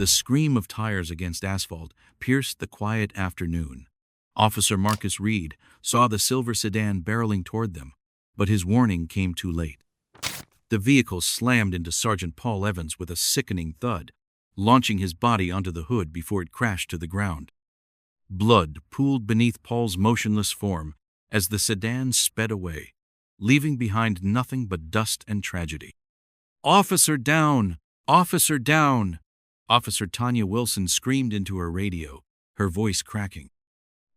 The scream of tires against asphalt pierced the quiet afternoon. Officer Marcus Reed saw the silver sedan barreling toward them, but his warning came too late. The vehicle slammed into Sergeant Paul Evans with a sickening thud, launching his body onto the hood before it crashed to the ground. Blood pooled beneath Paul's motionless form as the sedan sped away, leaving behind nothing but dust and tragedy. "Officer down! Officer down!" Officer Tanya Wilson screamed into her radio, her voice cracking.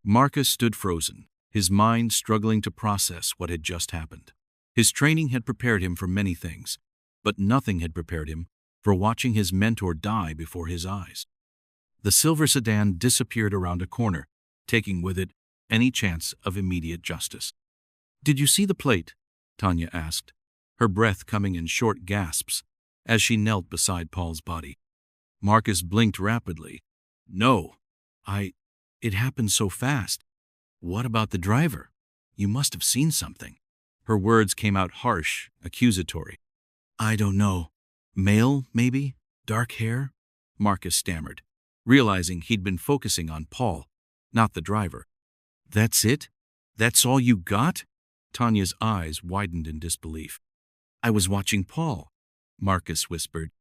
Marcus stood frozen, his mind struggling to process what had just happened. His training had prepared him for many things, but nothing had prepared him for watching his mentor die before his eyes. The silver sedan disappeared around a corner, taking with it any chance of immediate justice. "Did you see the plate?" Tanya asked, her breath coming in short gasps as she knelt beside Paul's body. Marcus blinked rapidly. "No, it happened so fast." "What about the driver? You must have seen something." Her words came out harsh, accusatory. "I don't know. Male, maybe? Dark hair?" Marcus stammered, realizing he'd been focusing on Paul, not the driver. "That's it? That's all you got?" Tanya's eyes widened in disbelief. "I was watching Paul," Marcus whispered.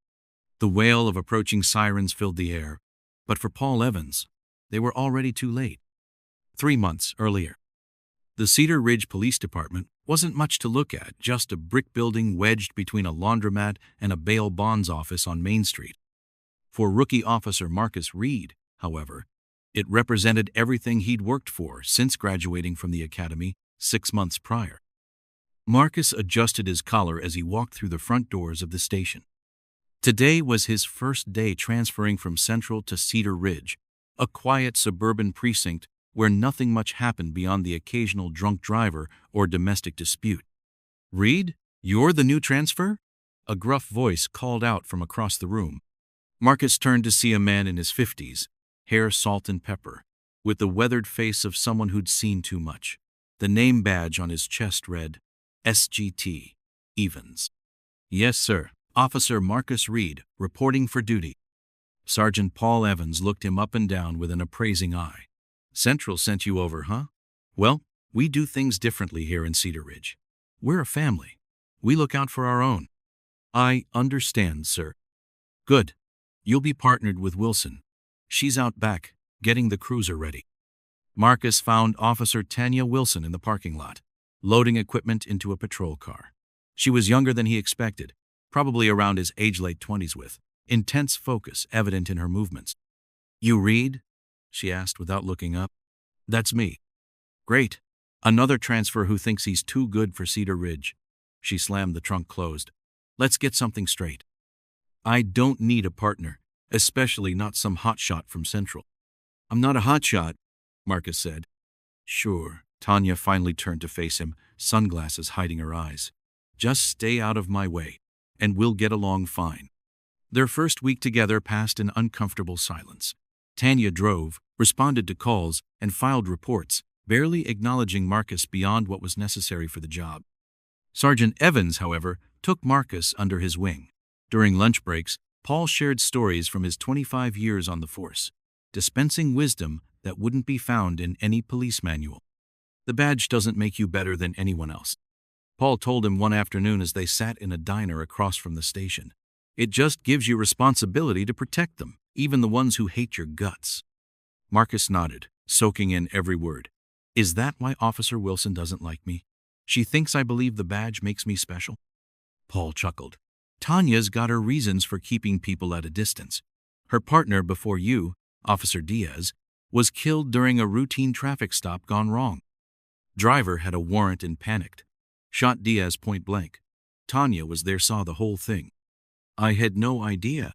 The wail of approaching sirens filled the air, but for Paul Evans, they were already too late. 3 months earlier. The Cedar Ridge Police Department wasn't much to look at, just a brick building wedged between a laundromat and a bail bonds office on Main Street. For rookie officer Marcus Reed, however, it represented everything he'd worked for since graduating from the academy 6 months prior. Marcus adjusted his collar as he walked through the front doors of the station. Today was his first day transferring from Central to Cedar Ridge, a quiet suburban precinct where nothing much happened beyond the occasional drunk driver or domestic dispute. "Reed, you're the new transfer?" A gruff voice called out from across the room. Marcus turned to see a man in his 50s, hair salt and pepper, with the weathered face of someone who'd seen too much. The name badge on his chest read, SGT, Evans. "Yes, sir. Officer Marcus Reed, reporting for duty." Sergeant Paul Evans looked him up and down with an appraising eye. "Central sent you over, huh? Well, we do things differently here in Cedar Ridge. We're a family. We look out for our own." "I understand, sir." "Good. You'll be partnered with Wilson. She's out back, getting the cruiser ready." Marcus found Officer Tanya Wilson in the parking lot, loading equipment into a patrol car. She was younger than he expected, probably around his age-late 20s with intense focus evident in her movements. "You Reed?" she asked without looking up. "That's me." "Great. Another transfer who thinks he's too good for Cedar Ridge." She slammed the trunk closed. "Let's get something straight. I don't need a partner, especially not some hotshot from Central." "I'm not a hotshot," Marcus said. "Sure." Tanya finally turned to face him, sunglasses hiding her eyes. "Just stay out of my way, and we'll get along fine." Their first week together passed in uncomfortable silence. Tanya drove, responded to calls, and filed reports, barely acknowledging Marcus beyond what was necessary for the job. Sergeant Evans, however, took Marcus under his wing. During lunch breaks, Paul shared stories from his 25 years on the force, dispensing wisdom that wouldn't be found in any police manual. "The badge doesn't make you better than anyone else," Paul told him one afternoon as they sat in a diner across from the station. "It just gives you responsibility to protect them, even the ones who hate your guts." Marcus nodded, soaking in every word. "Is that why Officer Wilson doesn't like me? She thinks I believe the badge makes me special?" Paul chuckled. "Tanya's got her reasons for keeping people at a distance. Her partner before you, Officer Diaz, was killed during a routine traffic stop gone wrong. Driver had a warrant and panicked. Shot Diaz point blank. Tanya was there, saw the whole thing. I had no idea.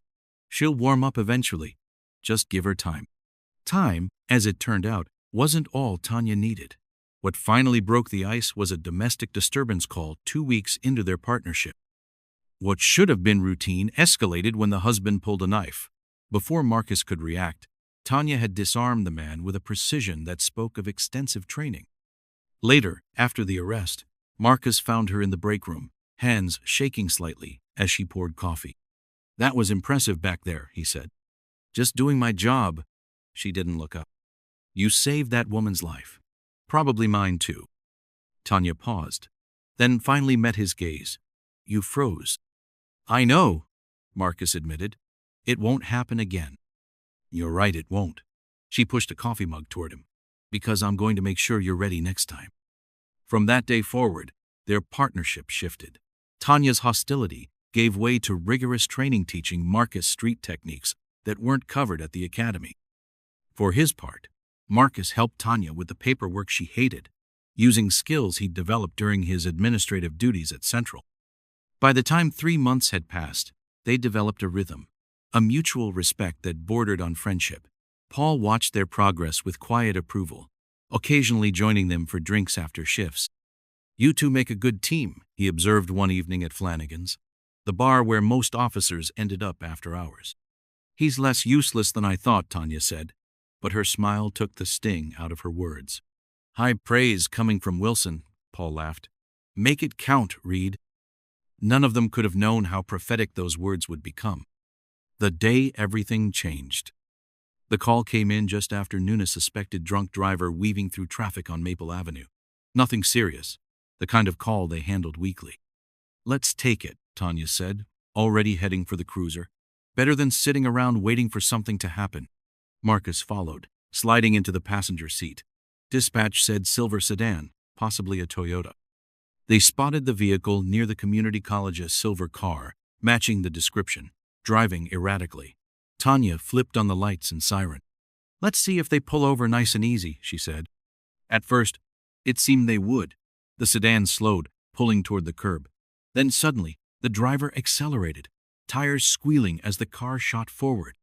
She'll warm up eventually. Just give her time." Time, as it turned out, wasn't all Tanya needed. What finally broke the ice was a domestic disturbance call 2 weeks into their partnership. What should have been routine escalated when the husband pulled a knife. Before Marcus could react, Tanya had disarmed the man with a precision that spoke of extensive training. Later, after the arrest, Marcus found her in the break room, hands shaking slightly as she poured coffee. "That was impressive back there," he said. Just doing my job. She didn't look up. You saved that woman's life. Probably mine too. Tanya paused, then finally met his gaze. You froze. I know, Marcus admitted. It won't happen again. You're right, it won't. She pushed a coffee mug toward him. Because I'm going to make sure you're ready next time. From that day forward, their partnership shifted. Tanya's hostility gave way to rigorous training teaching Marcus street techniques that weren't covered at the academy. For his part, Marcus helped Tanya with the paperwork she hated, using skills he'd developed during his administrative duties at Central. By the time 3 months had passed, they developed a rhythm, a mutual respect that bordered on friendship. Paul watched their progress with quiet approval, occasionally joining them for drinks after shifts. You two make a good team, he observed one evening at Flanagan's, the bar where most officers ended up after hours. He's less useless than I thought, Tanya said, but her smile took the sting out of her words. High praise coming from Wilson, Paul laughed. Make it count, Reed. None of them could have known how prophetic those words would become. The day everything changed. The call came in just after noon, a suspected drunk driver weaving through traffic on Maple Avenue. Nothing serious, the kind of call they handled weekly. Let's take it, Tanya said, already heading for the cruiser. Better than sitting around waiting for something to happen. Marcus followed, sliding into the passenger seat. Dispatch said silver sedan, possibly a Toyota. They spotted the vehicle near the community college's silver car, matching the description, driving erratically. Tanya flipped on the lights and siren. Let's see if they pull over nice and easy, she said. At first, it seemed they would. The sedan slowed, pulling toward the curb. Then suddenly, the driver accelerated, tires squealing as the car shot forward.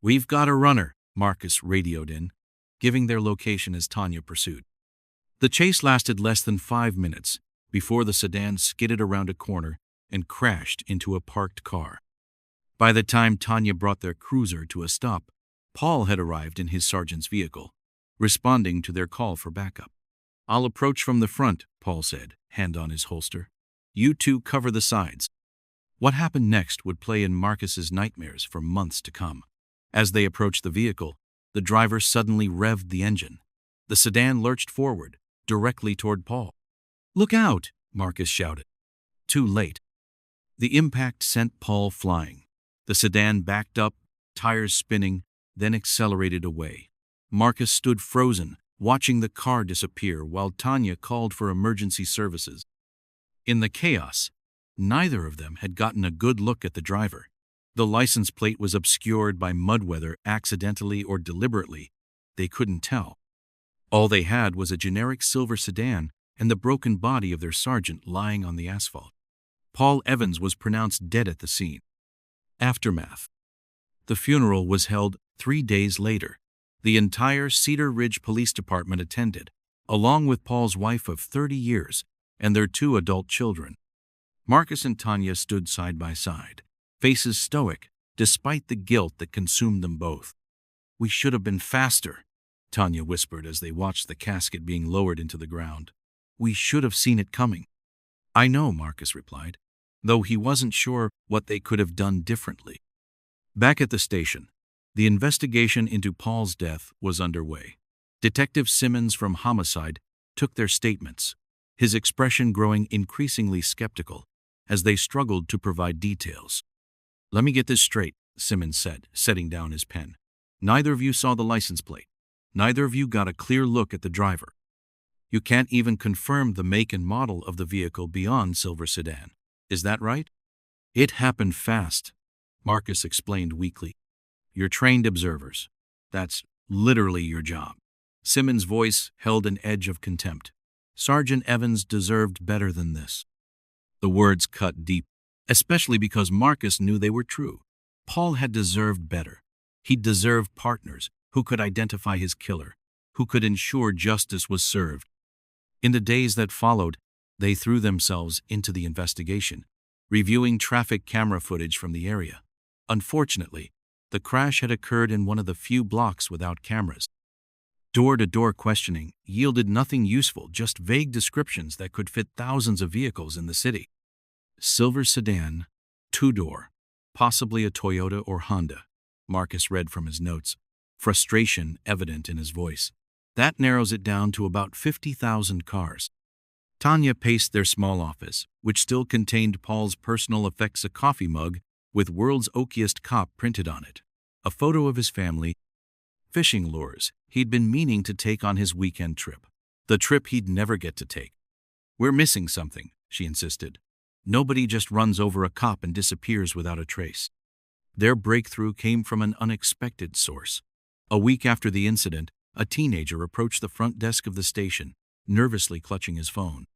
We've got a runner, Marcus radioed in, giving their location as Tanya pursued. The chase lasted less than 5 minutes before the sedan skidded around a corner and crashed into a parked car. By the time Tanya brought their cruiser to a stop, Paul had arrived in his sergeant's vehicle, responding to their call for backup. I'll approach from the front, Paul said, hand on his holster. You two cover the sides. What happened next would play in Marcus's nightmares for months to come. As they approached the vehicle, the driver suddenly revved the engine. The sedan lurched forward, directly toward Paul. Look out, Marcus shouted. Too late. The impact sent Paul flying. The sedan backed up, tires spinning, then accelerated away. Marcus stood frozen, watching the car disappear while Tanya called for emergency services. In the chaos, neither of them had gotten a good look at the driver. The license plate was obscured by mud, whether accidentally or deliberately. They couldn't tell. All they had was a generic silver sedan and the broken body of their sergeant lying on the asphalt. Paul Evans was pronounced dead at the scene. Aftermath. The funeral was held 3 days later. The entire Cedar Ridge Police Department attended, along with Paul's wife of 30 years and their 2 adult children. Marcus and Tanya stood side by side, faces stoic, despite the guilt that consumed them both. We should have been faster, Tanya whispered as they watched the casket being lowered into the ground. We should have seen it coming. I know, Marcus replied, though he wasn't sure what they could have done differently. Back at the station, the investigation into Paul's death was underway. Detective Simmons from Homicide took their statements, his expression growing increasingly skeptical as they struggled to provide details. Let me get this straight, Simmons said, setting down his pen. Neither of you saw the license plate. Neither of you got a clear look at the driver. You can't even confirm the make and model of the vehicle beyond silver sedan. Is that right? It happened fast, Marcus explained weakly. You're trained observers. That's literally your job. Simmons' voice held an edge of contempt. Sergeant Evans deserved better than this. The words cut deep, especially because Marcus knew they were true. Paul had deserved better. He deserved partners who could identify his killer, who could ensure justice was served. In the days that followed, they threw themselves into the investigation, reviewing traffic camera footage from the area. Unfortunately, the crash had occurred in one of the few blocks without cameras. Door-to-door questioning yielded nothing useful, just vague descriptions that could fit thousands of vehicles in the city. Silver sedan, 2-door, possibly a Toyota or Honda. Marcus read from his notes, frustration evident in his voice. That narrows it down to about 50,000 cars. Tanya paced their small office, which still contained Paul's personal effects, a coffee mug with "World's Oakiest Cop" printed on it, a photo of his family, fishing lures he'd been meaning to take on his weekend trip, the trip he'd never get to take. "We're missing something," she insisted. "Nobody just runs over a cop and disappears without a trace." Their breakthrough came from an unexpected source. A week after the incident, a teenager approached the front desk of the station, nervously clutching his phone.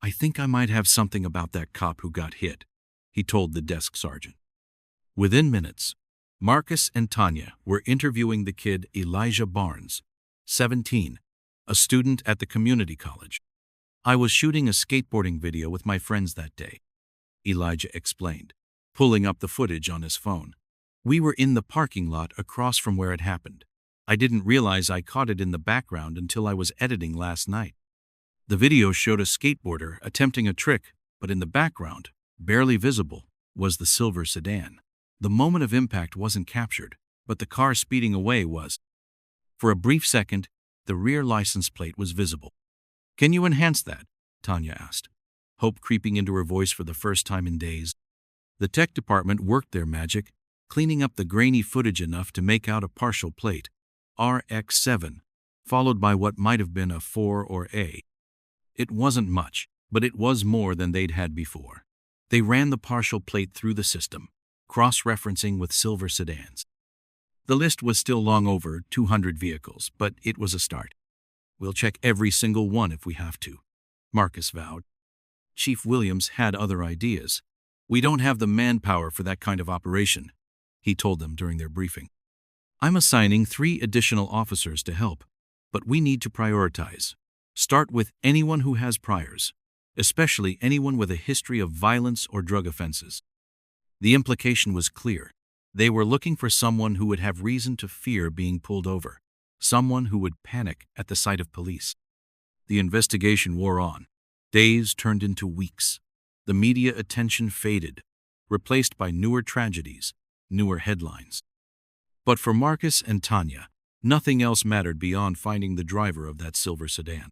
"I think I might have something about that cop who got hit," he told the desk sergeant. Within minutes, Marcus and Tanya were interviewing the kid Elijah Barnes, 17, a student at the community college. "I was shooting a skateboarding video with my friends that day," Elijah explained, pulling up the footage on his phone. "We were in the parking lot across from where it happened. I didn't realize I caught it in the background until I was editing last night." The video showed a skateboarder attempting a trick, but in the background, barely visible, was the silver sedan. The moment of impact wasn't captured, but the car speeding away was. For a brief second, the rear license plate was visible. "Can you enhance that?" Tanya asked, hope creeping into her voice for the first time in days. The tech department worked their magic, cleaning up the grainy footage enough to make out a partial plate, RX7, followed by what might have been a 4 or A. It wasn't much, but it was more than they'd had before. They ran the partial plate through the system, cross-referencing with silver sedans. The list was still long over 200 vehicles, but it was a start. "We'll check every single one if we have to," Marcus vowed. Chief Williams had other ideas. "We don't have the manpower for that kind of operation," he told them during their briefing. "I'm assigning 3 additional officers to help, but we need to prioritize. Start with anyone who has priors, especially anyone with a history of violence or drug offenses." The implication was clear. They were looking for someone who would have reason to fear being pulled over, someone who would panic at the sight of police. The investigation wore on. Days turned into weeks. The media attention faded, replaced by newer tragedies, newer headlines. But for Marcus and Tanya, nothing else mattered beyond finding the driver of that silver sedan.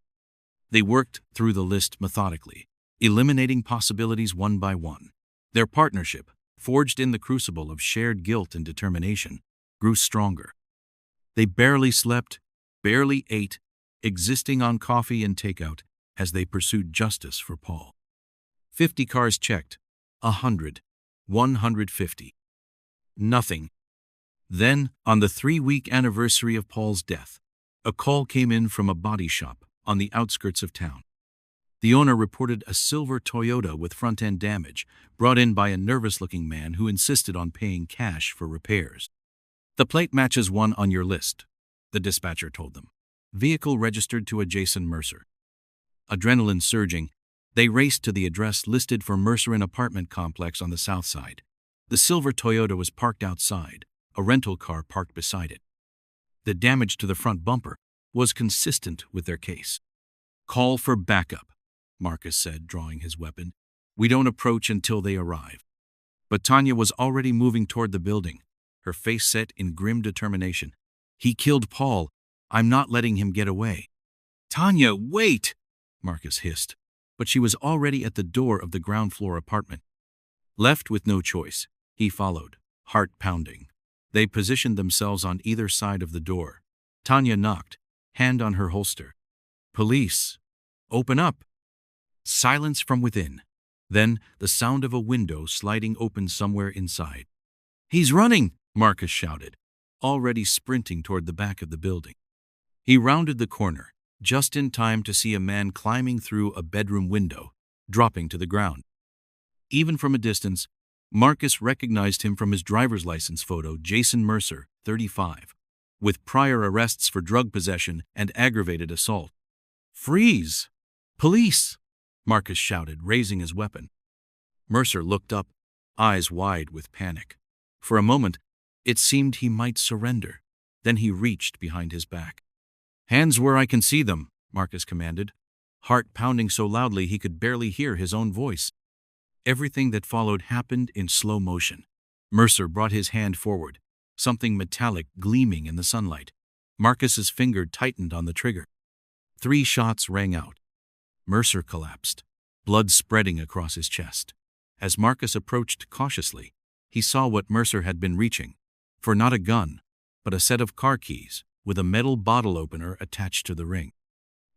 They worked through the list methodically, eliminating possibilities one by one. Their partnership, forged in the crucible of shared guilt and determination, grew stronger. They barely slept, barely ate, existing on coffee and takeout as they pursued justice for Paul. 50 cars checked, 100, 150. Nothing. Then, on the 3-week anniversary of Paul's death, a call came in from a body shop on the outskirts of town. The owner reported a silver Toyota with front-end damage, brought in by a nervous-looking man who insisted on paying cash for repairs. "The plate matches one on your list," the dispatcher told them. "Vehicle registered to a Jason Mercer." Adrenaline surging, they raced to the address listed for Mercer, an apartment complex on the south side. The silver Toyota was parked outside, a rental car parked beside it. The damage to the front bumper was consistent with their case. "Call for backup," Marcus said, drawing his weapon. "We don't approach until they arrive." But Tanya was already moving toward the building, her face set in grim determination. "He killed Paul. I'm not letting him get away." "Tanya, wait!" Marcus hissed, but she was already at the door of the ground-floor apartment. Left with no choice, he followed, heart pounding. They positioned themselves on either side of the door. Tanya knocked, hand on her holster. "Police! Open up!" Silence from within. Then the sound of a window sliding open somewhere inside. "He's running!" Marcus shouted, already sprinting toward the back of the building. He rounded the corner, just in time to see a man climbing through a bedroom window, dropping to the ground. Even from a distance, Marcus recognized him from his driver's license photo, Jason Mercer, 35, with prior arrests for drug possession and aggravated assault. "Freeze! Police!" Marcus shouted, raising his weapon. Mercer looked up, eyes wide with panic. For a moment, it seemed he might surrender. Then he reached behind his back. "Hands where I can see them," Marcus commanded, heart pounding so loudly he could barely hear his own voice. Everything that followed happened in slow motion. Mercer brought his hand forward, something metallic gleaming in the sunlight. Marcus's finger tightened on the trigger. 3 shots rang out. Mercer collapsed, blood spreading across his chest. As Marcus approached cautiously, he saw what Mercer had been reaching for, not a gun, but a set of car keys with a metal bottle opener attached to the ring.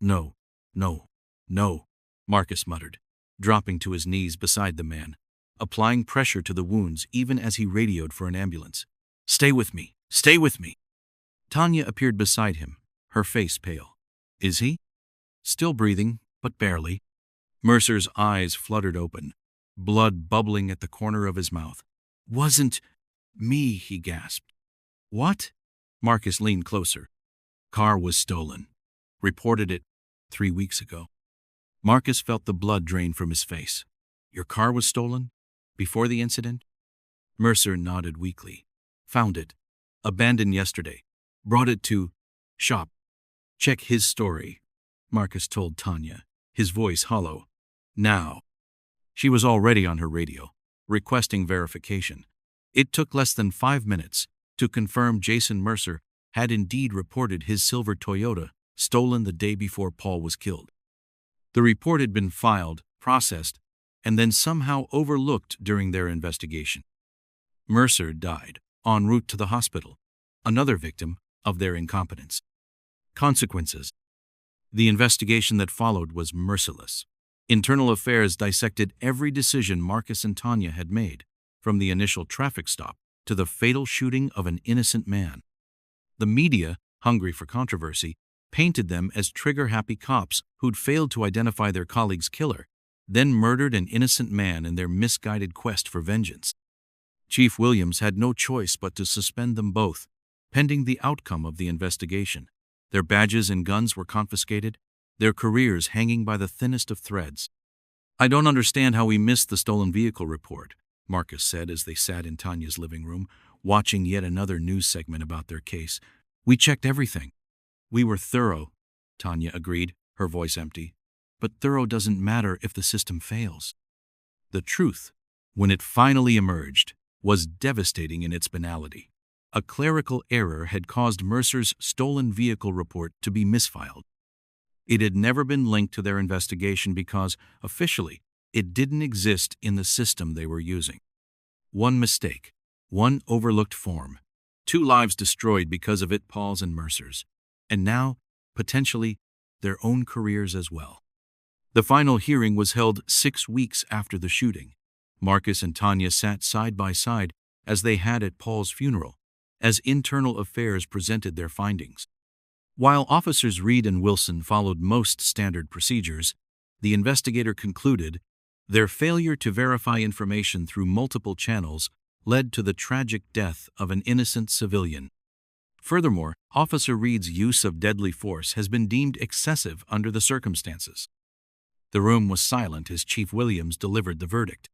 "No, no, no," Marcus muttered, dropping to his knees beside the man, applying pressure to the wounds even as he radioed for an ambulance. "Stay with me, stay with me." Tanya appeared beside him, her face pale. "Is he?" "Still breathing, but barely." Mercer's eyes fluttered open, blood bubbling at the corner of his mouth. "Wasn't me," he gasped. "What?" Marcus leaned closer. "Car was stolen. Reported it 3 weeks ago." Marcus felt the blood drain from his face. "Your car was stolen? Before the incident?" Mercer nodded weakly. "Found it. Abandoned yesterday. Brought it to shop." "Check his story," Marcus told Tanya, his voice hollow. "Now." She was already on her radio, requesting verification. It took less than 5 minutes to confirm Jason Mercer had indeed reported his silver Toyota stolen the day before Paul was killed. The report had been filed, processed, and then somehow overlooked during their investigation. Mercer died en route to the hospital, another victim of their incompetence. Consequences. The investigation that followed was merciless. Internal Affairs dissected every decision Marcus and Tanya had made, from the initial traffic stop to the fatal shooting of an innocent man. The media, hungry for controversy, painted them as trigger-happy cops who'd failed to identify their colleague's killer, then murdered an innocent man in their misguided quest for vengeance. Chief Williams had no choice but to suspend them both, pending the outcome of the investigation. Their badges and guns were confiscated, their careers hanging by the thinnest of threads. "I don't understand how we missed the stolen vehicle report," Marcus said as they sat in Tanya's living room, watching yet another news segment about their case. "We checked everything." "We were thorough," Tanya agreed, her voice empty. "But thorough doesn't matter if the system fails." The truth, when it finally emerged, was devastating in its banality. A clerical error had caused Mercer's stolen vehicle report to be misfiled. It had never been linked to their investigation because, officially, it didn't exist in the system they were using. One mistake, one overlooked form, 2 lives destroyed because of it, Paul's and Mercer's, and now, potentially, their own careers as well. The final hearing was held 6 weeks after the shooting. Marcus and Tanya sat side by side as they had at Paul's funeral, as Internal Affairs presented their findings. While Officers Reed and Wilson followed most standard procedures, the investigator concluded their failure to verify information through multiple channels led to the tragic death of an innocent civilian. Furthermore, Officer Reed's use of deadly force has been deemed excessive under the circumstances. The room was silent as Chief Williams delivered the verdict.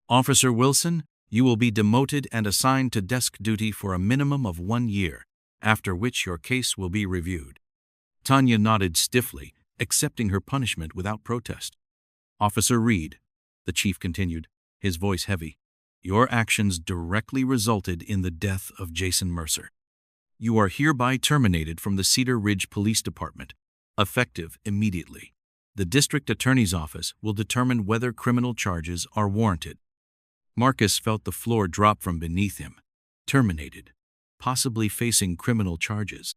"Officer Wilson, you will be demoted and assigned to desk duty for a minimum of 1 year, after which your case will be reviewed." Tanya nodded stiffly, accepting her punishment without protest. "Officer Reed," the chief continued, his voice heavy, "your actions directly resulted in the death of Jason Mercer. You are hereby terminated from the Cedar Ridge Police Department, effective immediately. The district attorney's office will determine whether criminal charges are warranted." Marcus felt the floor drop from beneath him. Terminated, possibly facing criminal charges.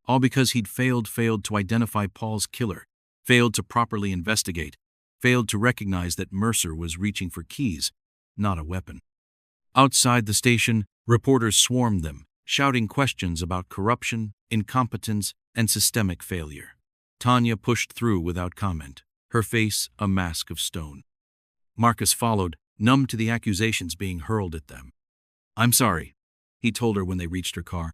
All because he'd failed to identify Paul's killer, failed to properly investigate, failed to recognize that Mercer was reaching for keys, not a weapon. Outside the station, reporters swarmed them, shouting questions about corruption, incompetence, and systemic failure. Tanya pushed through without comment, her face a mask of stone. Marcus followed, numb to the accusations being hurled at them. "I'm sorry," he told her when they reached her car.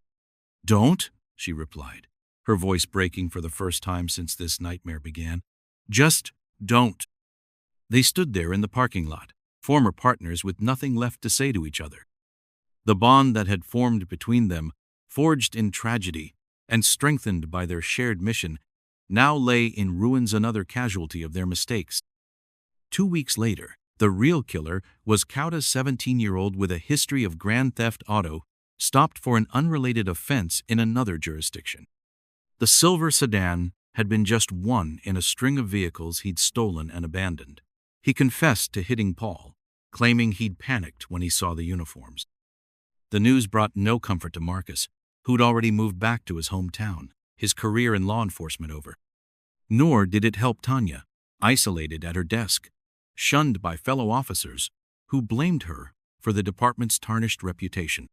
"Don't," she replied, her voice breaking for the first time since this nightmare began. "Just don't." They stood there in the parking lot, former partners with nothing left to say to each other. The bond that had formed between them, forged in tragedy and strengthened by their shared mission, now lay in ruins, another casualty of their mistakes. 2 weeks later, the real killer was Cauda's 17-year-old with a history of grand theft auto, stopped for an unrelated offense in another jurisdiction. The silver sedan had been just one in a string of vehicles he'd stolen and abandoned. He confessed to hitting Paul, claiming he'd panicked when he saw the uniforms. The news brought no comfort to Marcus, who'd already moved back to his hometown, his career in law enforcement over. Nor did it help Tanya, isolated at her desk, shunned by fellow officers who blamed her for the department's tarnished reputation.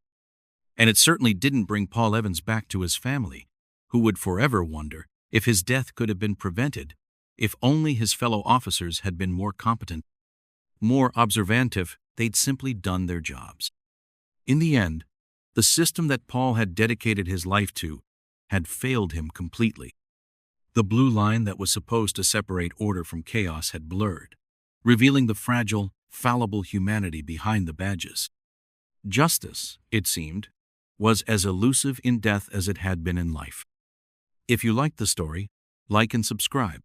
And it certainly didn't bring Paul Evans back to his family, who would forever wonder if his death could have been prevented if only his fellow officers had been more competent, more observative. They'd simply done their jobs. In the end, the system that Paul had dedicated his life to had failed him completely. The blue line that was supposed to separate order from chaos had blurred, revealing the fragile, fallible humanity behind the badges. Justice, it seemed, was as elusive in death as it had been in life. If you liked the story, like and subscribe.